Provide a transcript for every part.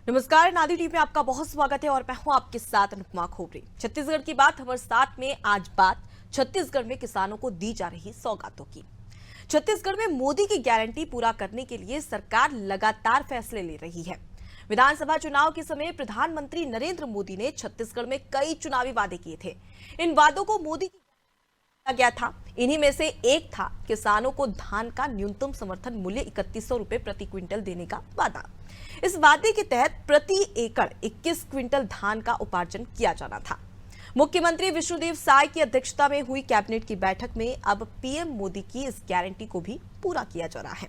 नमस्कार, नादी टीवी में आपका बहुत स्वागत है और मैं हूं आपके साथ अनुपमा खोबरे। छत्तीसगढ़ की बात खबर 7 में आज बात छत्तीसगढ़ में किसानों को दी जा रही सौगातों की। छत्तीसगढ़ में मोदी की गारंटी पूरा करने के लिए सरकार लगातार फैसले ले रही है। विधानसभा चुनाव के समय प्रधानमंत्री नरेंद्र मोदी ने छत्तीसगढ़ में कई चुनावी वादे किए थे। इन वादों को मोदी गया था। इन्हीं में से एक था किसानों को धान का न्यूनतम समर्थन मूल्य 3100 रुपए प्रति क्विंटल देने का वादा। इस वादे के तहत प्रति एकड़ 21 क्विंटल धान का उपार्जन किया जाना था। मुख्यमंत्री विष्णुदेव साय की अध्यक्षता में हुई कैबिनेट की बैठक में अब पीएम मोदी की इस गारंटी को भी पूरा किया जा रहा है।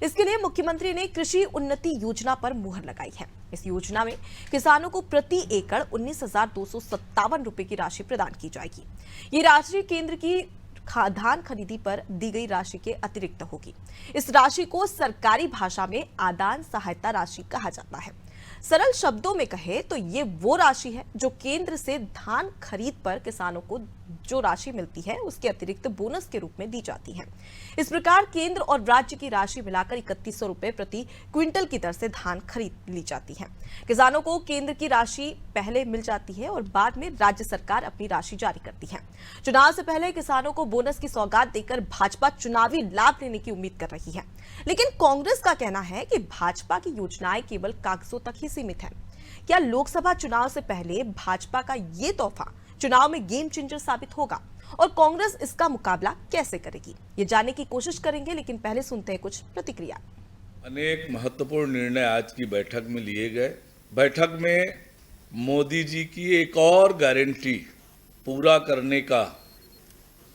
इसके लिए मुख्यमंत्री ने कृषि उन्नति योजना पर मुहर लगाई है। इस योजना में किसानों को प्रति एकड़ 19,257 रुपए की राशि प्रदान की जाएगी। ये राशि केंद्र की धान खरीदी पर दी गई राशि के अतिरिक्त होगी। इस राशि को सरकारी भाषा में आदान सहायता राशि कहा जाता है। सरल शब्दों में कहे तो ये वो राशि है जो केंद्र से धान खरीद पर किसानों को जो राशि मिलती है उसके अतिरिक्त बोनस के रूप में दी जाती है। इस प्रकार केंद्र और राज्य की राशि मिलाकर 3100 रुपए प्रति क्विंटल की दर से धान खरीद ली जाती है। किसानों को केंद्र की राशि पहले मिल जाती है और बाद में राज्य सरकार अपनी राशि जारी करती है। चुनाव से पहले किसानों को बोनस की सौगात देकर भाजपा चुनावी लाभ लेने की उम्मीद कर रही है, लेकिन कांग्रेस का कहना है कि भाजपा की योजनाएं केवल कागजों तक ही सीमित है। क्या लोकसभा चुनाव से पहले भाजपा का ये तोहफा चुनाव में गेम चेंजर साबित होगा और कांग्रेस इसका मुकाबला कैसे करेगी, ये जानने की कोशिश करेंगे, लेकिन पहले सुनते हैं कुछ प्रतिक्रिया। अनेक महत्वपूर्ण निर्णय आज की बैठक में लिए गए। बैठक में मोदी जी की एक और गारंटी पूरा करने का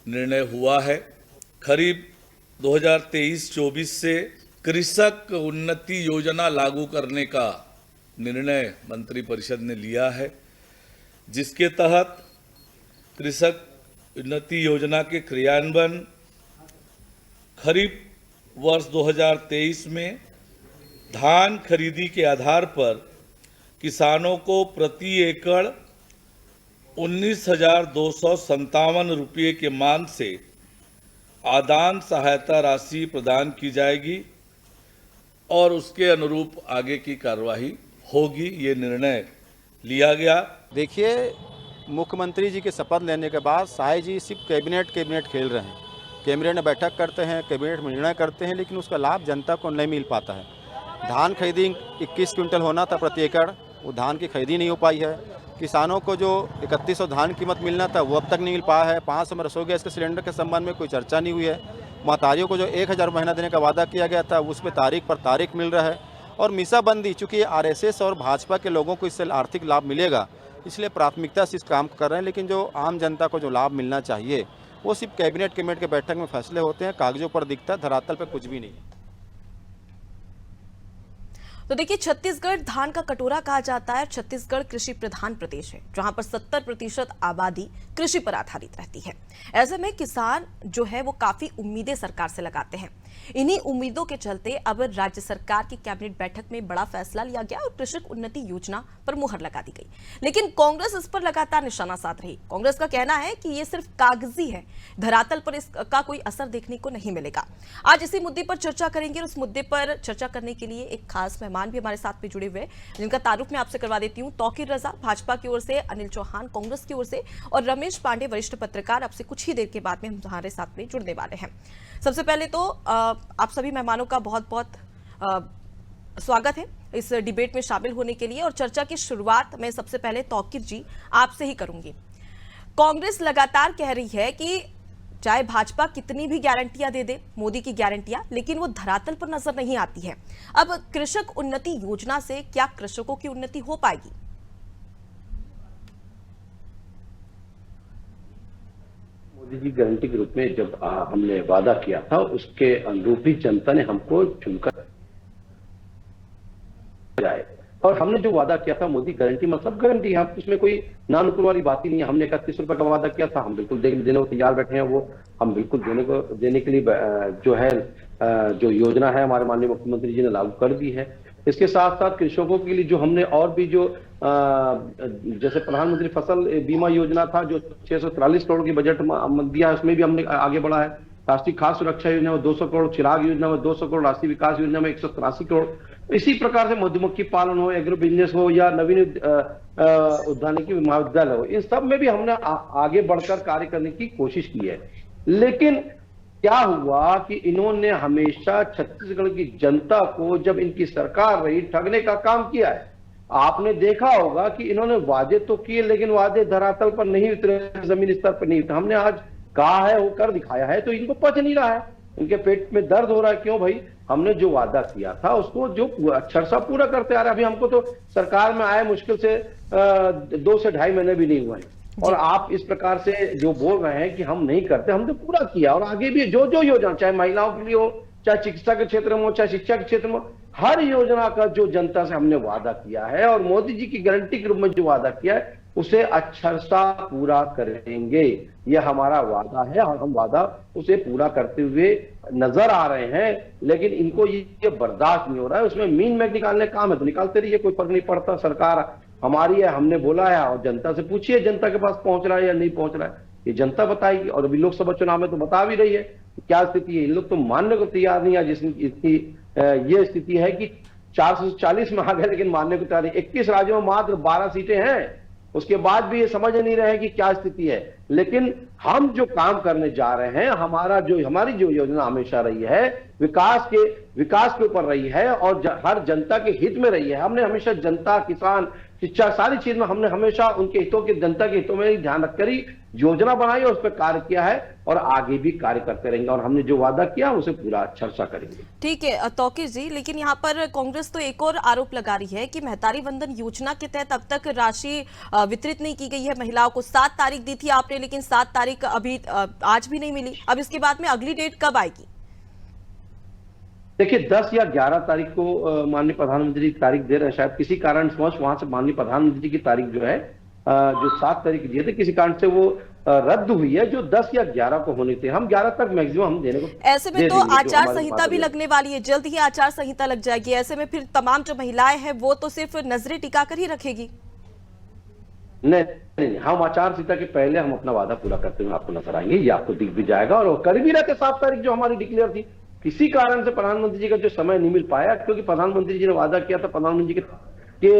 निर्णय हुआ है। खरीफ 2023-24 से कृषक उन्नति योजना लागू करने का निर्णय मंत्रिपरिषद ने लिया है, जिसके तहत कृषक उन्नति योजना के क्रियान्वयन खरीफ वर्ष 2023 में धान खरीदी के आधार पर किसानों को प्रति एकड़ 19,257 रुपये के मान से आदान सहायता राशि प्रदान की जाएगी और उसके अनुरूप आगे की कार्यवाही होगी। ये निर्णय लिया गया। देखिए, मुख्यमंत्री जी के शपथ लेने के बाद साय जी सिर्फ कैबिनेट खेल रहे हैं। कैबिनेट में बैठक करते हैं, कैबिनेट में निर्णय करते हैं, लेकिन उसका लाभ जनता को नहीं मिल पाता है। धान खरीदी 21 क्विंटल होना था प्रति एकड़, वो धान की खरीदी नहीं हो पाई है। किसानों को जो 3100 धान कीमत मिलना था वो अब तक नहीं मिल पाया है। 500 में रसोई गैस के सिलेंडर के संबंध में कोई चर्चा नहीं हुई है। महतारियों को जो 1000 महीना देने का वादा किया गया था उस पर तारीख पर तारीख मिल रहा है। और मीसाबंदी, चूँकि आरएसएस और भाजपा के लोगों को इससे आर्थिक लाभ मिलेगा, इसलिए प्राथमिकता से इस काम कर रहे हैं, लेकिन जो आम जनता को जो लाभ मिलना चाहिए वो सिर्फ कैबिनेट के बैठक में फैसले होते हैं, कागजों पर दिखता है, धरातल पर कुछ भी नहीं। तो देखिए, छत्तीसगढ़ धान का कटोरा कहा जाता है। छत्तीसगढ़ कृषि प्रधान प्रदेश है, जहां पर 70% आबादी कृषि पर आधारित रहती है। ऐसे में किसान जो है वो काफी उम्मीदें सरकार से लगाते हैं। इन्हीं उम्मीदों के चलते अब राज्य सरकार की कैबिनेट बैठक में बड़ा फैसला लिया गया और कृषक उन्नति योजना पर मुहर लगा दी गई, लेकिन कांग्रेस इस पर लगातार निशाना साध रही। कांग्रेस का कहना है कि ये सिर्फ कागजी है, धरातल पर इसका कोई असर देखने को नहीं मिलेगा। आज इसी मुद्दे पर चर्चा करेंगे और उस मुद्दे पर चर्चा करने के लिए एक खास मेहमान भी हमारे साथ में जुड़े हुए, जिनका तारुफ मैं आपसे करवा देती हूँ। तौकीर रजा भाजपा की ओर से, अनिल चौहान कांग्रेस की ओर से और रमेश पांडे वरिष्ठ पत्रकार आपसे कुछ ही देर के बाद में हमारे साथ में जुड़ने वाले हैं। सबसे पहले तो आप सभी मेहमानों का बहुत बहुत स्वागत है इस डिबेट में शामिल होने के लिए। और चर्चा की शुरुआत मैं सबसे पहले तौकीर जी आपसे ही करूंगी। कांग्रेस लगातार कह रही है कि चाहे भाजपा कितनी भी गारंटियां दे दे, मोदी की गारंटियां, लेकिन वो धरातल पर नजर नहीं आती है। अब कृषक उन्नति योजना से क्या कृषकों की उन्नति हो पाएगी? मोदी जी गारंटी के रूप में जब हमने वादा किया था, उसके अनुरूप ही जनता ने हमको चुनकर जाए। और हमने जो वादा किया था, मोदी गारंटी मतलब गारंटी, हम उसमें कोई नानुकुल वाली बात ही नहीं है। हमने 31 रुपए का वादा किया था, हम बिल्कुल देने को तैयार बैठे हैं। वो हम बिल्कुल देने के लिए जो है जो योजना है हमारे माननीय मुख्यमंत्री जी ने लागू कर दी है। इसके साथ साथ कृषकों के लिए जो हमने और भी जो जैसे प्रधानमंत्री फसल बीमा योजना था जो 643 करोड़ की बजट में दिया, उसमें भी हमने आगे बढ़ा है। राष्ट्रीय खाद्य सुरक्षा योजना में 200 करोड़, चिराग योजना में 200 करोड़, राष्ट्रीय विकास योजना में 183 करोड़। इसी प्रकार से मधुमक्खी पालन हो, एग्रो बिजनेस हो या नवीन उद्यानिकी महाविद्यालय हो, इन सब में भी हमने आगे बढ़कर कार्य करने की कोशिश की है। लेकिन क्या हुआ कि इन्होंने हमेशा छत्तीसगढ़ की जनता को, जब इनकी सरकार रही, ठगने का काम किया है। आपने देखा होगा कि इन्होंने वादे तो किए, लेकिन वादे धरातल पर नहीं उतरे, जमीन स्तर पर नहीं उतरे। हमने आज कहा है, वो कर दिखाया है, तो इनको पच नहीं रहा है, इनके पेट में दर्द हो रहा है। क्यों भाई? हमने जो वादा किया था उसको जो अक्षर सा पूरा करते आ रहे हैं। अभी हमको तो सरकार में आए मुश्किल से 2 से 2.5 महीने भी नहीं हुए हैं, और आप इस प्रकार से जो बोल रहे हैं कि हम नहीं करते, हमने पूरा किया। और आगे भी जो जो योजना, चाहे महिलाओं के लिए हो, चाहे चिकित्सा के क्षेत्र में हो, चाहे शिक्षा के क्षेत्र में हो, हर योजना का जो जनता से हमने वादा किया है और मोदी जी की गारंटी के रूप में जो वादा किया है उसे अक्षरशः पूरा करेंगे। यह हमारा वादा है और हम वादा उसे पूरा करते हुए नजर आ रहे हैं। लेकिन इनको ये बर्दाश्त नहीं हो रहा है। उसमें मीन मैग निकालने का काम है तो निकालते रहिए, कोई फर्क नहीं पड़ता। सरकार हमारी है, हमने बोला है, और जनता से पूछिए जनता के पास पहुंच रहा है या नहीं पहुंच रहा है, ये जनता बताएगी। और अभी लोकसभा चुनाव में तो बता भी रही है क्या स्थिति है। इन लोग तो मानने को तैयार नहीं है, जिसकी ये स्थिति है कि 440 में आ गए लेकिन मानने को तैयार नहीं। 21 राज्यों में मात्र 12 सीटें हैं, उसके बाद भी ये समझ नहीं रहे कि क्या स्थिति है। लेकिन हम जो काम करने जा रहे हैं, हमारी जो योजना हमेशा रही है विकास के ऊपर रही है और हर जनता के हित में रही है। हमने हमेशा जनता, किसान, शिक्षा, सारी चीज में हमने हमेशा उनके हितों के, जनता के हितों में ही ध्यान रखकर ही योजना बनाई और उस पर कार्य किया है और आगे भी कार्य करते रहेंगे। और हमने जो वादा किया उसे पूरा चर्चा करेंगे। ठीक है तौकीर जी, लेकिन यहाँ पर कांग्रेस तो एक और आरोप लगा रही है कि महतारी वंदन योजना के तहत अब तक राशि वितरित नहीं की गई है महिलाओं को। 7 तारीख दी थी आपने, लेकिन 7 तारीख अभी आज भी नहीं मिली। अब इसके बाद में अगली डेट कब आएगी? देखिए 10 या 11 तारीख को माननीय प्रधानमंत्री की तारीख दे रहे हैं। शायद किसी कारण वहां से माननीय प्रधानमंत्री की तारीख जो है जो 7 तारीख दिए थे, किसी कारण से वो रद्द हुई है, जो 10 या 11 को होनी थी। हम 11 तक मैक्सिमम हम देने को। ऐसे में तो आचार संहिता भी लगने वाली है, जल्द ही आचार संहिता लग जाएगी। ऐसे में फिर तमाम जो महिलाएं हैं वो तो सिर्फ नजरें टिका कर ही रखेगी। नहीं, हम आचार संहिता के पहले हम अपना वादा पूरा करते हुए आपको नजर आएंगे, ये आपको दिख भी जाएगा। और कर भी रहे थे 7 तारीख जो हमारी डिक्लेयर थी। किसी कारण से प्रधानमंत्री जी का जो समय नहीं मिल पाया, क्योंकि प्रधानमंत्री जी ने वादा किया था, प्रधानमंत्री जी के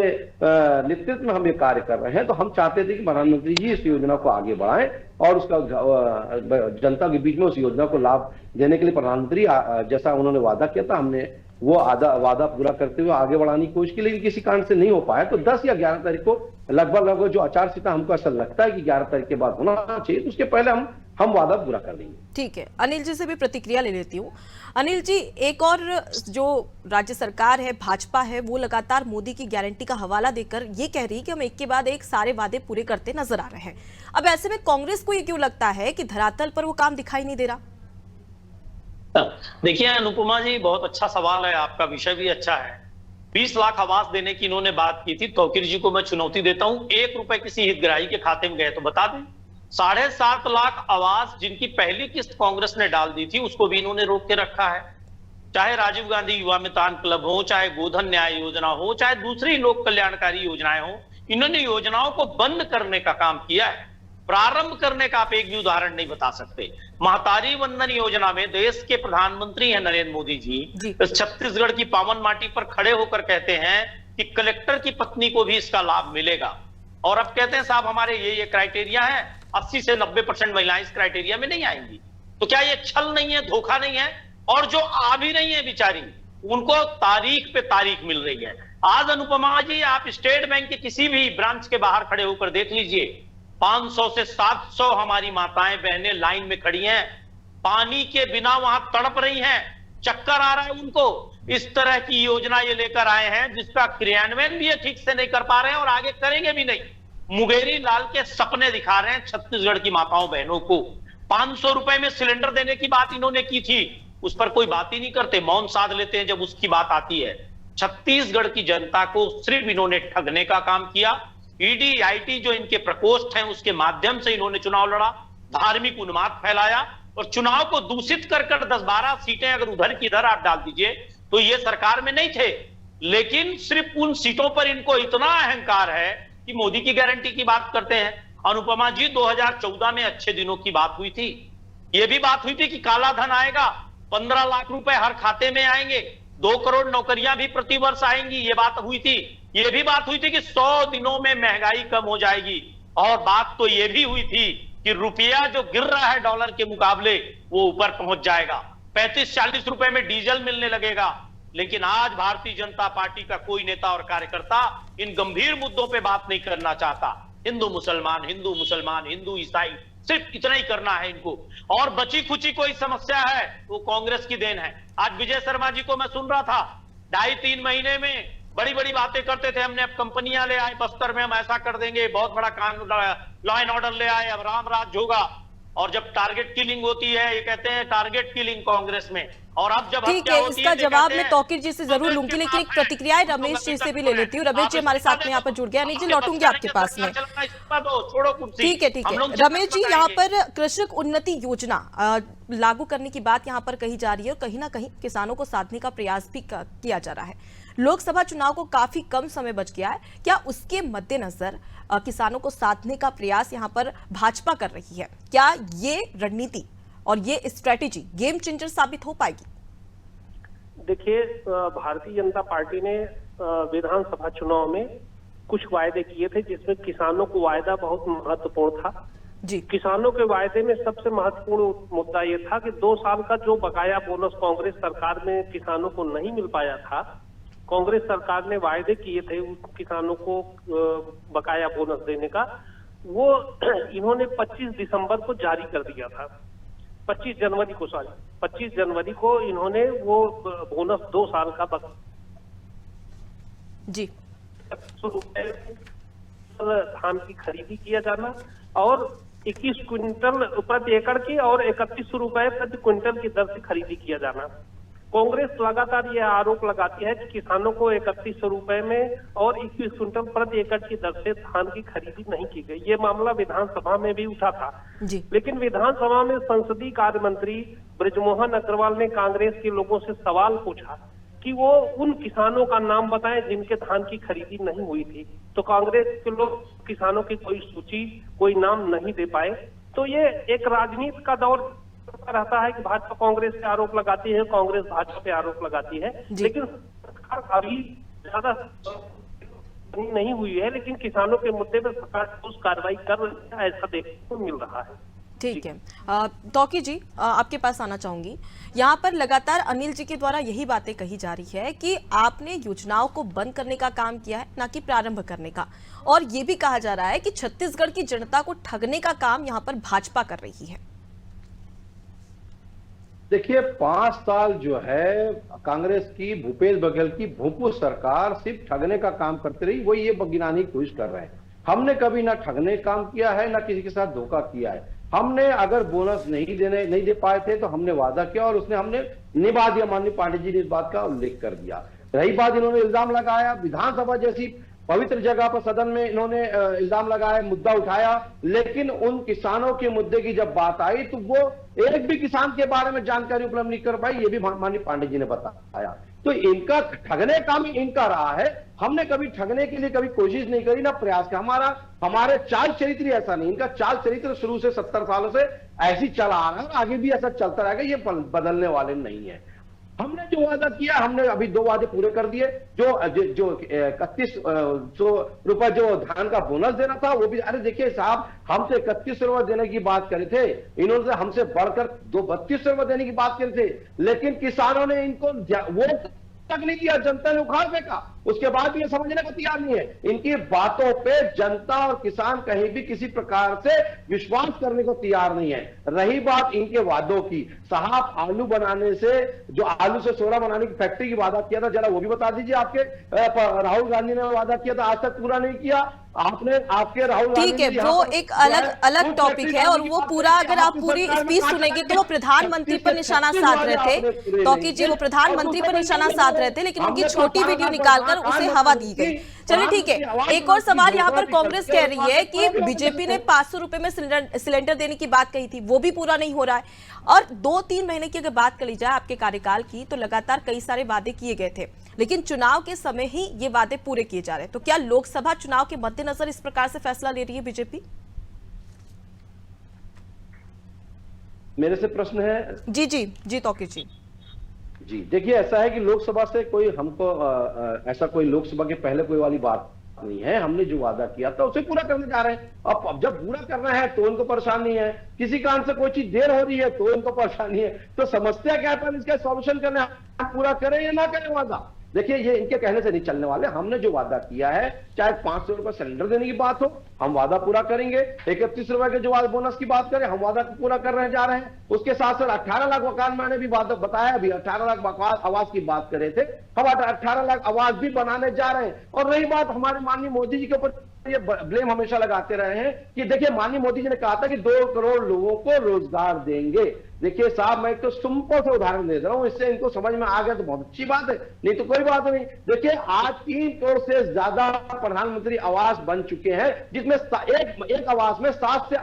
नेतृत्व में हम ये कार्य कर रहे हैं। तो हम चाहते थे कि प्रधानमंत्री जी इस योजना को आगे बढ़ाएं और उसका जनता के बीच में उस योजना को लाभ देने के लिए प्रधानमंत्री जैसा उन्होंने वादा किया था, हमने वो वादा पूरा करते हुए आगे बढ़ाने की कोशिश की। लेकिन किसी कारण से नहीं हो पाया। तो 10 या 11 तारीख को लगभग जो आचार संहिता, हमको ऐसा लगता है कि 11 तारीख के बाद होना चाहिए, तो उसके पहले हम वादा पूरा कर देंगे। ठीक है, अनिल जी से भी प्रतिक्रिया ले लेती हूँ। अनिल जी, एक और जो राज्य सरकार है, भाजपा है, वो लगातार मोदी की गारंटी का हवाला देकर ये कह रही है कि हम एक के बाद एक सारे वादे पूरे करते नजर आ रहे हैं। अब ऐसे में कांग्रेस को ये क्यों लगता है कि धरातल पर वो काम दिखाई नहीं दे रहा? देखिए अनुपमा जी, बहुत अच्छा सवाल है आपका, विषय भी अच्छा है। 20 लाख आवास देने की इन्होंने बात की थी। तौकीर जी को मैं चुनौती देता हूं, 1 रुपए किसी हितग्राही के खाते में गए तो बता दें। 7.5 लाख आवास जिनकी पहली किस्त कांग्रेस ने डाल दी थी, उसको भी इन्होंने रोक के रखा है। चाहे राजीव गांधी युवा मितान क्लब हो, चाहे गोधन न्याय योजना हो, चाहे दूसरी लोक कल्याणकारी योजनाएं हो, इन्होंने योजनाओं को बंद करने का काम किया है। प्रारंभ करने का आप एक भी उदाहरण नहीं बता सकते। महतारी वंदन योजना में देश के प्रधानमंत्री हैं नरेंद्र मोदी जी, इस छत्तीसगढ़ की पावन माटी पर खड़े होकर कहते हैं कि कलेक्टर की पत्नी को भी इसका लाभ मिलेगा। और अब कहते हैं साहब हमारे ये क्राइटेरिया है, 80 से 90% महिलाएं इस क्राइटेरिया में नहीं आएंगी। तो क्या ये छल नहीं है, धोखा नहीं है? और जो आ भी नहीं है बेचारी, उनको तारीख पे तारीख मिल रही है। आज अनुपमा जी, आप स्टेट बैंक के किसी भी ब्रांच के बाहर खड़े होकर देख लीजिए, 500 से 700 हमारी माताएं बहनें लाइन में खड़ी हैं, पानी के बिना वहां तड़प रही हैं, चक्कर आ रहा है उनको। इस तरह की योजना ये लेकर आए हैं जिसका क्रियान्वयन भी ये ठीक से नहीं कर पा रहे हैं और आगे करेंगे भी नहीं। मुंगेरी लाल के सपने दिखा रहे हैं छत्तीसगढ़ की माताओं बहनों को। 500 रुपए में सिलेंडर देने की बात इन्होंने की थी, उस पर कोई बात ही नहीं करते, मौन साध लेते हैं जब उसकी बात आती है। छत्तीसगढ़ की जनता को सिर्फ इन्होंने ठगने का काम किया। ईडी आईटी जो इनके प्रकोष्ठ हैं उसके माध्यम से इन्होंने चुनाव लड़ा, धार्मिक उन्माद फैलाया और चुनाव को दूषित कर 10-12 सीटें अगर उधर की इधर आप डाल दीजिए तो ये सरकार में नहीं थे। लेकिन सिर्फ उन सीटों पर इनको इतना अहंकार है कि मोदी की गारंटी की बात करते हैं। अनुपमा जी, 2014 में अच्छे दिनों की बात हुई थी, ये भी बात हुई थी कि काला धन आएगा, 15 लाख रुपए हर खाते में आएंगे, 2 करोड़ नौकरियां भी प्रतिवर्ष आएंगी, ये बात हुई थी। ये भी बात हुई थी कि 100 दिनों में महंगाई कम हो जाएगी। और बात तो ये भी हुई थी कि रुपया जो गिर रहा है डॉलर के मुकाबले वो ऊपर पहुंच जाएगा, 35-40 रुपए में डीजल मिलने लगेगा। लेकिन आज भारतीय जनता पार्टी का कोई नेता और कार्यकर्ता इन गंभीर मुद्दों पे बात नहीं करना चाहता। हिंदू मुसलमान, हिंदू मुसलमान, हिंदू ईसाई, सिर्फ इतना ही करना है इनको। और बची खुची कोई समस्या है वो कांग्रेस की देन है। आज विजय शर्मा जी को मैं सुन रहा था, 2.5-3 महीने में बड़ी बड़ी बातें करते थे, हमने अब कंपनियां ले आए बस्तर में, हम ऐसा कर देंगे, बहुत बड़ा कानून लॉ एंड ऑर्डर ले आए, अब राम राज होगा। और जब टारगेट किलिंग होती है, ये कहते हैं टारगेट किलिंग कांग्रेस में। और अब जब ठीक है, इसका जवाब मैं तौकीर जी से जरूर लूंगी, लेकिन एक प्रतिक्रिया रमेश जी से भी ले लेती हूँ। रमेश जी हमारे साथ में यहाँ पर जुड़ गया, अनिल जी लौटूंगी आपके पास में। ठीक है रमेश जी, यहाँ पर कृषक उन्नति योजना लागू करने की बात यहाँ पर कही जा रही है और कहीं ना कहीं किसानों को साधने का प्रयास भी किया जा रहा है। लोकसभा चुनाव को काफी कम समय बच गया है, क्या उसके मद्देनजर किसानों को साधने का प्रयास यहाँ पर भाजपा कर रही है? क्या ये रणनीति और ये स्ट्रेटेजी गेम चेंजर साबित हो पाएगी? देखिए, भारतीय जनता पार्टी ने विधानसभा चुनाव में कुछ वायदे किए थे, जिसमें किसानों को वायदा बहुत महत्वपूर्ण था जी। किसानों के वायदे में सबसे महत्वपूर्ण मुद्दा ये था कि 2 साल का जो बकाया बोनस कांग्रेस सरकार में किसानों को नहीं मिल पाया था, कांग्रेस सरकार ने वायदे किए थे किसानों को बकाया बोनस देने का, वो इन्होंने 25 दिसंबर को जारी कर दिया था। 25 जनवरी को इन्होंने वो बोनस 2 साल का जी धान की खरीदी किया जाना और 21 क्विंटल प्रति एकड़ की और 3100 रुपए प्रति क्विंटल की दर से खरीदी किया जाना। कांग्रेस लगातार यह आरोप लगाती है कि किसानों को 3100 रुपए में और 21 क्विंटल प्रति एकड़ की दर से धान की खरीदी नहीं की गई। ये मामला विधानसभा में भी उठा था जी। लेकिन विधानसभा में संसदीय कार्य मंत्री बृजमोहन अग्रवाल ने कांग्रेस के लोगों से सवाल पूछा कि वो उन किसानों का नाम बताएं जिनके धान की खरीदी नहीं हुई थी, तो कांग्रेस के लोग किसानों की कोई सूची, कोई नाम नहीं दे पाए। तो ये एक राजनीति का दौर रहता है कि भाजपा कांग्रेस पे आरोप लगाती है, कांग्रेस भाजपा पे आरोप लगाती है, लेकिन सरकार अभी ज्यादा नहीं हुई है, लेकिन किसानों के मुद्दे पर सरकार ठोस कार्रवाई कर रही है, ऐसा देखने को मिल रहा है। ठीक है, तौकीर जी आपके पास आना चाहूंगी। यहाँ पर लगातार अनिल जी के द्वारा यही बातें कही जा रही है कि आपने योजनाओं को बंद करने का काम किया है, ना कि प्रारंभ करने का, और ये भी कहा जा रहा है कि छत्तीसगढ़ की जनता को ठगने का काम यहाँ पर भाजपा कर रही है। देखिए 5 साल जो है कांग्रेस की भूपेश बघेल की भूपू सरकार सिर्फ ठगने का काम करती रही, वो ये गिनाने की कोशिश कर रहे हैं। हमने कभी ना ठगने का काम किया है, ना किसी के साथ धोखा किया है। हमने अगर बोनस नहीं दे पाए थे तो हमने वादा किया और उसने हमने निभा दिया। माननीय पांडे जी ने इस बात का उल्लेख कर दिया। रही बात, इन्होंने इल्जाम लगाया विधानसभा जैसी पवित्र जगह पर सदन में, इन्होंने इल्जाम लगाया, मुद्दा उठाया, लेकिन उन किसानों के मुद्दे की जब बात आई तो वो एक भी किसान के बारे में जानकारी उपलब्ध नहीं कर पाई। ये भी माननीय पांडे जी ने बताया। तो इनका ठगने का भी इनका रहा है। हमने कभी ठगने के लिए कभी कोशिश नहीं करी, ना प्रयास किया। हमारे चाल चरित्र ऐसा नहीं, इनका चाल चरित्र शुरू से 70 सालों से ऐसी चला आ रहा है, आगे भी ऐसा चलता रहेगा, ये बदलने वाले नहीं है। हमने जो वादा किया, हमने अभी 2 वादे पूरे कर दिए। जो 3100 रुपए जो धान का बोनस देना था वो भी, अरे देखिए साहब, हम तो 3100 रुपए देने की बात करे थे, इन्होंने हमसे बढ़कर 3200 रुपए देने की बात करे थे, लेकिन किसानों ने इनको वो तक नहीं दिया, जनता ने उखाड़ फेंका। उसके बाद भी ये समझने को तैयार नहीं है। इनकी बातों पे जनता और किसान कहीं भी किसी प्रकार से विश्वास करने को तैयार नहीं है। रही बात इनके वादों की, साहब आलू बनाने से, जो आलू से सोना बनाने की फैक्ट्री की वादा किया था, जरा वो भी बता दीजिए। आपके राहुल गांधी ने वादा किया था, आज तक पूरा नहीं किया आपने। आपके राहुल ठीक है, वो एक अलग टॉपिक है और वो पूरा, अगर आप पूरी स्पीच सुनेंगे तो वो प्रधानमंत्री पर निशाना साध रहे थे। तौकीर जी, वो प्रधानमंत्री पर निशाना साध रहे थे, लेकिन उनकी छोटी वीडियो निकालकर उसे हवा दी गई। चलिए ठीक है, एक और सवाल यहाँ पर कांग्रेस कह रही है कि बीजेपी ने 500 रुपए में सिलेंडर देने की बात कही थी, वो भी पूरा नहीं हो रहा है। और 2-3 महीने की अगर बात कर ली जाए आपके कार्यकाल की, तो लगातार कई सारे वादे किए गए थे, लेकिन चुनाव के समय ही ये वादे पूरे किए जा रहे हैं। तो क्या लोकसभा चुनाव के मद्देनजर इस प्रकार से फैसला ले रही है बीजेपी? मेरे से प्रश्न है। जी जी जी तौकीर जी। जी देखिए, ऐसा है कि लोकसभा से कोई हमको ऐसा कोई लोकसभा के पहले कोई वाली बात नहीं है। हमने जो वादा किया था उसे पूरा करने जा रहे हैं। अब जब पूरा करना है तो उनको परेशानी है, किसी कारण से कोई चीज देर हो रही है तो उनको परेशानी है। तो समस्या क्या है, इसका सॉल्यूशन करने, हम पूरा करें या ना करें वादा। देखिए, ये इनके कहने से नहीं चलने वाले। हमने जो वादा किया है, चाहे 500 रुपए सिलेंडर देने की बात हो, हम वादा पूरा करेंगे। 31 रुपए के जो बोनस की बात करें, हम वादा पूरा कर रहे जा रहे हैं। उसके साथ साथ 18 लाख मकान मैंने भी वादा बताया, अभी 18 लाख आवास की बात करे थे, हम 18 लाख आवास भी बनाने जा रहे हैं। और रही बात हमारे माननीय मोदी जी के ऊपर, ये ब्लेम हमेशा लगाते रहे हैं कि देखिए माननीय मोदी जी ने कहा था कि 2 करोड़ लोगों को रोजगार देंगे। देखिए साहब, मैं एक तो सिंपल से उदाहरण दे रहा हूं, इससे इनको समझ में आ गया तो बहुत अच्छी बात है, नहीं तो कोई बात नहीं। देखिए, आज 3 करोड़ से ज्यादा प्रधानमंत्री आवास बन चुके हैं, जिसमें एक आवास में 7 से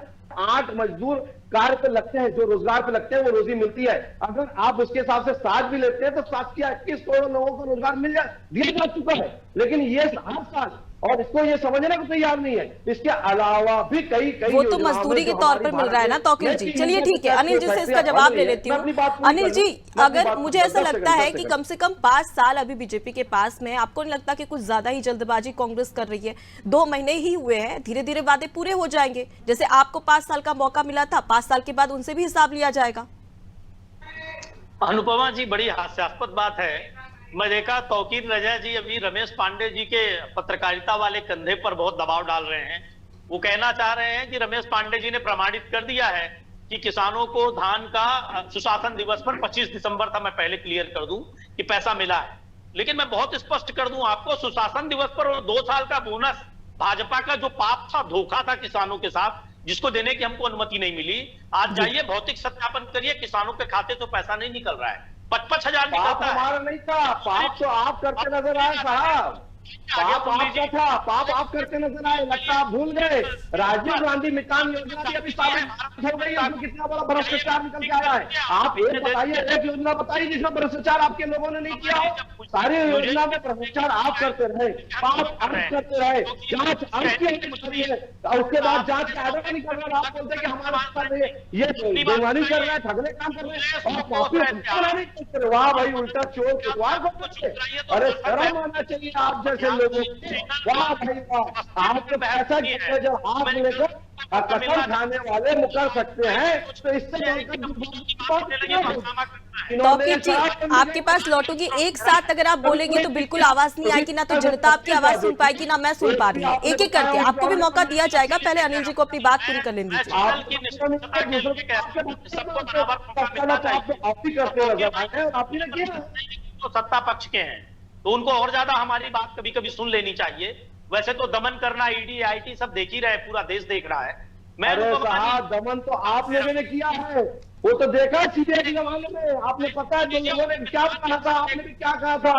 8 मजदूर कार्य पे लगते हैं, जो रोजगार पे लगते हैं, वो रोजी मिलती है। अगर आप उसके हिसाब से 7 भी लेते हैं तो 7 से 21 करोड़ लोगों को रोजगार दिया जा चुका है। लेकिन ये हर साल, और इसको ये समझने को तैयार नहीं है। इसके अलावा भी कई वो तो मजदूरी के तौर पर मिल रहा है ना तौकीर जी। चलिए ठीक है, अनिल जी से इसका जवाब ले लेती हूँ। अनिल जी, अगर मुझे ऐसा लगता है कि कम से कम 5 साल अभी बीजेपी के पास में, आपको नहीं लगता कि कुछ ज्यादा ही जल्दबाजी कांग्रेस कर रही है? 2 महीने ही हुए हैं, धीरे धीरे वादे पूरे हो जाएंगे। जैसे आपको 5 साल का मौका मिला था, 5 साल के बाद उनसे भी हिसाब लिया जाएगा। अनुपमा जी, बड़ी हास्यास्पद बात है। मैं देखा तौकीर रजा जी अभी रमेश पांडे जी के पत्रकारिता वाले कंधे पर बहुत दबाव डाल रहे हैं। वो कहना चाह रहे हैं कि रमेश पांडे जी ने प्रमाणित कर दिया है कि किसानों को धान का सुशासन दिवस पर 25 दिसंबर था, मैं पहले क्लियर कर दूं कि पैसा मिला है। लेकिन मैं बहुत स्पष्ट कर दूं आपको, सुशासन दिवस पर 2 साल का बोनस भाजपा का जो पाप था, धोखा था किसानों के साथ, जिसको देने की हमको अनुमति नहीं मिली। आज जाइए भौतिक सत्यापन करिए, किसानों के खाते तो पैसा नहीं निकल रहा है। 55,000 निकलता है। हमारा नहीं था, पाप तो आप करते नजर आए साहब, पाप आपका था, पाप आप करते नजर आए। लगता आप भूल गए, राजीव गांधी मितान योजना भी अभी साबित हो गई, उसमें कितना बड़ा भ्रष्टाचार निकल के आया है। आप एक बताइए, एक योजना बताइए जिसमें भ्रष्टाचार आपके लोगों ने नहीं किया हो। सारी योजना में भ्रष्टाचार आप करते रहे, पाप आप करते रहे, जांच आपकी है, उसके बाद जांच का आधा नहीं कर रहे, आप बोलते कि हमारा ये बेईमानी कर रहे हैं, ठगने काम कर रहे हैं। वाह भाई, उल्टा चोर कुटवार को पूछे। अरे शर्म आना चाहिए आप जैसे लोगों को। वाह भाई वाह, आपके पैसा जब हाथ लेकर कसम खाने वाले मुकर सकते हैं, तो इससे तौकीर जी, आपके पास लौटूंगी। एक साथ अगर आप बोलेंगे तो बिल्कुल आवाज नहीं आएगी, ना तो जनता आपकी आवाज सुन पाएगी, ना मैं सुन पा रही हूँ। एक एक करके आपको भी मौका दिया जाएगा। पहले अनिल जी को अपनी बात पूरी कर लेने दीजिए। तो सत्ता पक्ष के हैं तो उनको और ज्यादा हमारी बात कभी कभी सुन लेनी चाहिए। वैसे तो दमन करना ईडी आईटी सब देख ही रहे, पूरा देश देख रहा है। मैं साहब, दमन तो आप लोगों ने किया है, वो तो देखा सीधे के जमाने में। आपने पता है जो लोगों ने क्या कहा था, आपने भी क्या कहा था।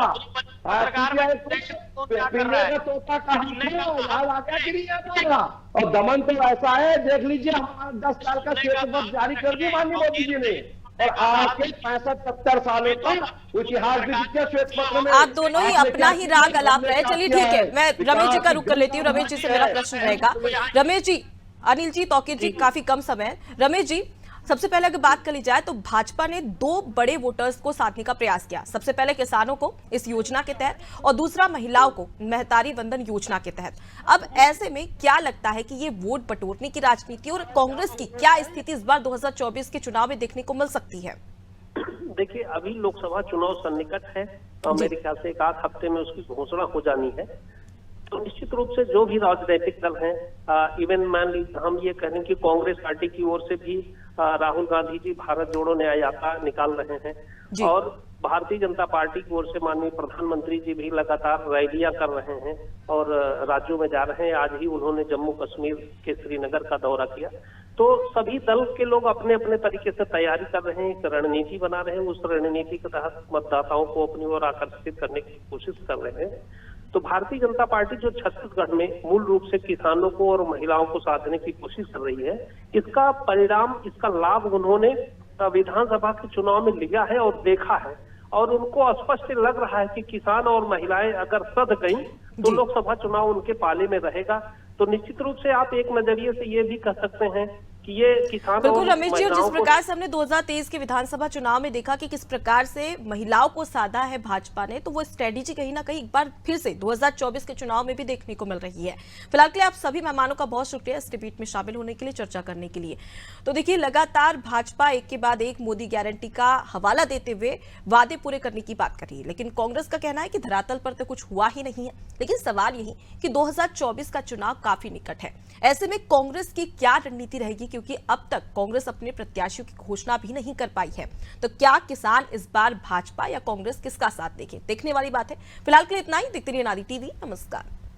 और दमन तो ऐसा है, देख लीजिए हमारा 10 साल का श्वेत जारी कर दिया माननीय मोदी जी ने, और आपके 65-70 सालों तक इतिहास भी श्वेत पत्र में। आप दोनों ही अपना ही राग अलाप रहे। चलिए ठीक है, मैं रमेश जी का रुख कर लेती हूँ। रमेश जी से मेरा प्रश्न रहेगा। रमेश जी, अनिल जी, तौकीर जी, काफी कम समय है। रमेश जी, सबसे पहले अगर बात कर ली जाए तो भाजपा ने 2 बड़े वोटर्स को साधने का प्रयास किया। सबसे पहले किसानों को इस योजना के तहत, और दूसरा महिलाओं को महतारी वंदन योजना के तहत। अब ऐसे में क्या लगता है कि ये वोट बटोरने की राजनीति और कांग्रेस की क्या स्थिति इस बार 2024 के चुनाव में देखने को मिल सकती है? देखिए, अभी लोकसभा चुनाव सन्निकट है, तो मेरे ख्याल से 1 हफ्ते में उसकी घोषणा हो जानी है। तो निश्चित रूप से जो भी राजनीतिक दल हैं, इवन मान लीजिए हम ये कहें कि कांग्रेस पार्टी की ओर से भी राहुल गांधी जी भारत जोड़ो न्याय यात्रा निकाल रहे हैं, और भारतीय जनता पार्टी की ओर से माननीय प्रधानमंत्री जी भी लगातार रैलियां कर रहे हैं और राज्यों में जा रहे हैं। आज ही उन्होंने जम्मू कश्मीर के श्रीनगर का दौरा किया। तो सभी दल के लोग अपने अपने तरीके से तैयारी कर रहे हैं, एक रणनीति बना रहे हैं, उस रणनीति के तहत मतदाताओं को अपनी ओर आकर्षित करने की कोशिश कर रहे हैं। तो भारतीय जनता पार्टी जो छत्तीसगढ़ में मूल रूप से किसानों को और महिलाओं को साधने की कोशिश कर रही है, इसका परिणाम, इसका लाभ उन्होंने विधानसभा के चुनाव में लिया है और देखा है, और उनको स्पष्ट लग रहा है कि किसान और महिलाएं अगर सध गई तो लोकसभा चुनाव उनके पाले में रहेगा। तो निश्चित रूप से आप एक नजरिए से ये भी कह सकते हैं कि ये किसानों बिल्कुल रमेश जी, और जिस महिलाओं को- प्रकार से हमने 2023 के विधानसभा चुनाव में देखा कि किस प्रकार से महिलाओं को साधा है भाजपा ने, तो वो स्ट्रेटेजी कहीं ना कहीं एक बार फिर से 2024 के चुनाव में भी देखने को मिल रही है। फिलहाल के लिए आप सभी मेहमानों का बहुत शुक्रिया इस डिबेट में शामिल होने के लिए, चर्चा करने के लिए। तो देखिए, लगातार भाजपा एक के बाद एक मोदी गारंटी का हवाला देते हुए वादे पूरे करने की बात कर रही है, लेकिन कांग्रेस का कहना है कि धरातल पर तो कुछ हुआ ही नहीं है। लेकिन सवाल यही कि 2024 का चुनाव काफी निकट है, ऐसे में कांग्रेस की क्या रणनीति रहेगी, क्योंकि अब तक कांग्रेस अपने प्रत्याशियों की घोषणा भी नहीं कर पाई है। तो क्या किसान इस बार भाजपा या कांग्रेस किसका साथ देखें, देखने वाली बात है। फिलहाल के लिए इतना ही। देखते रहिए नारी टीवी। नमस्कार।